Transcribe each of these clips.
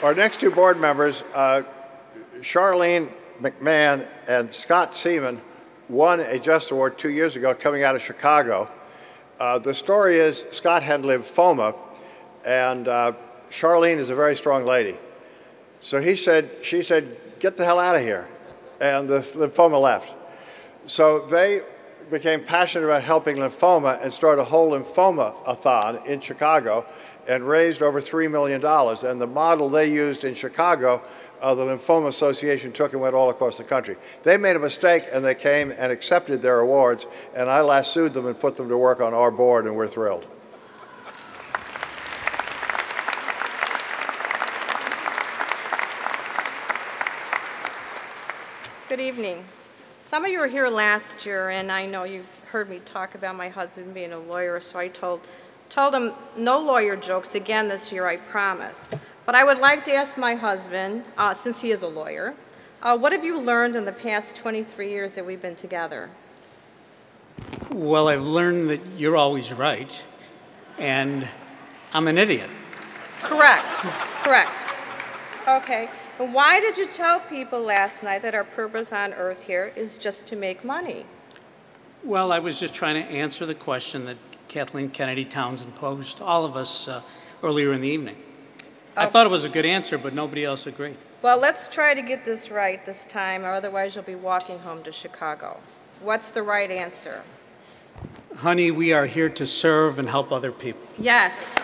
Our next two board members, Charlene McMann and Scott Seaman, won a Just Award 2 years ago coming out of Chicago. The story is Scott had lymphoma, and Charlene is a very strong lady. So she said, get the hell out of here. And the lymphoma left. So they became passionate about helping lymphoma and started a whole lymphoma-a-thon in Chicago and raised over $3 million. And the model they used in Chicago, the Lymphoma Association took and went all across the country. They made a mistake and they came and accepted their awards, and I lassoed them and put them to work on our board, and we're thrilled. Good evening. Some of you were here last year, and I know you heard me talk about my husband being a lawyer, so I told him no lawyer jokes again this year, I promise. But I would like to ask my husband, since he is a lawyer, what have you learned in the past 23 years that we've been together? Well, I've learned that you're always right, and I'm an idiot. Correct, correct. Okay. Why did you tell people last night that our purpose on earth here is just to make money? Well, I was just trying to answer the question that Kathleen Kennedy Townsend posed to all of us earlier in the evening. I thought it was a good answer, but nobody else agreed. Well, let's try to get this right this time, or otherwise you'll be walking home to Chicago. What's the right answer? Honey, we are here to serve and help other people. Yes.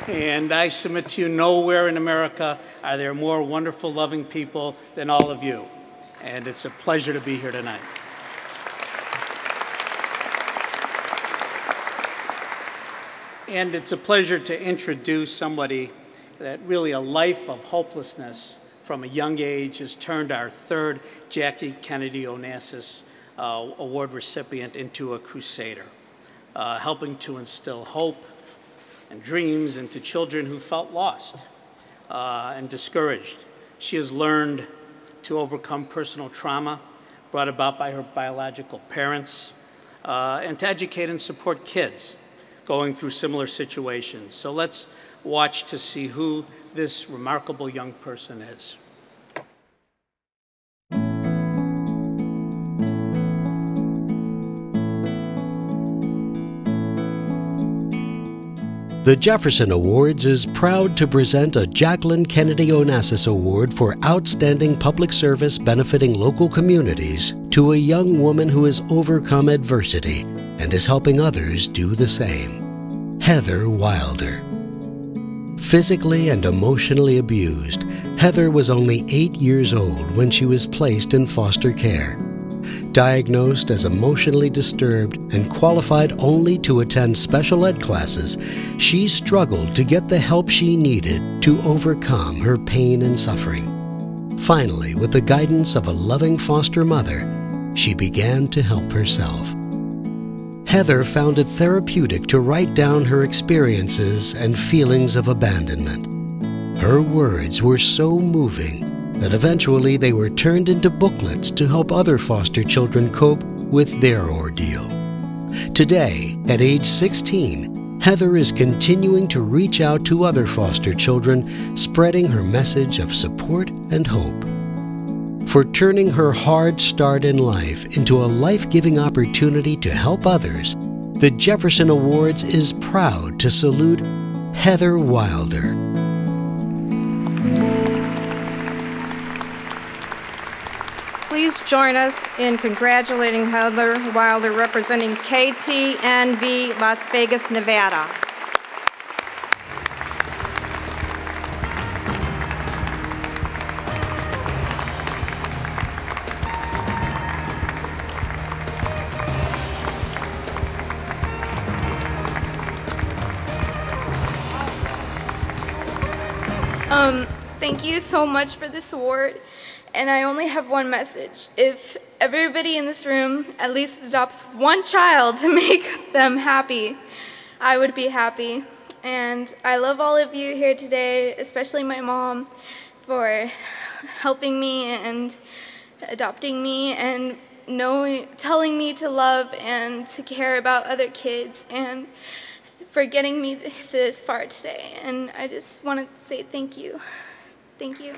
And I submit to you, nowhere in America are there more wonderful, loving people than all of you. And it's a pleasure to be here tonight. And it's a pleasure to introduce somebody that really a life of hopelessness from a young age has turned our third Jackie Kennedy Onassis Award recipient into a crusader, helping to instill hope and dreams into children who felt lost and discouraged. She has learned to overcome personal trauma brought about by her biological parents and to educate and support kids going through similar situations. So let's watch to see who this remarkable young person is. The Jefferson Awards is proud to present a Jacqueline Kennedy Onassis Award for outstanding public service benefiting local communities to a young woman who has overcome adversity and is helping others do the same. Heather Wilder. Physically and emotionally abused, Heather was only 8 years old when she was placed in foster care. Diagnosed as emotionally disturbed and qualified only to attend special ed classes, she struggled to get the help she needed to overcome her pain and suffering. Finally, with the guidance of a loving foster mother, she began to help herself. Heather found it therapeutic to write down her experiences and feelings of abandonment. Her words were so moving that eventually they were turned into booklets to help other foster children cope with their ordeal. Today, at age 16, Heather is continuing to reach out to other foster children, spreading her message of support and hope. For turning her hard start in life into a life-giving opportunity to help others, the Jefferson Awards is proud to salute Heather Wilder. Please join us in congratulating Heather Wilder, representing KTNV Las Vegas, Nevada. Thank you so much for this award, and I only have one message. If everybody in this room at least adopts one child to make them happy, I would be happy. And I love all of you here today, especially my mom, for helping me and adopting me and telling me to love and to care about other kids, and for getting me this far today. And I just want to say thank you. Thank you.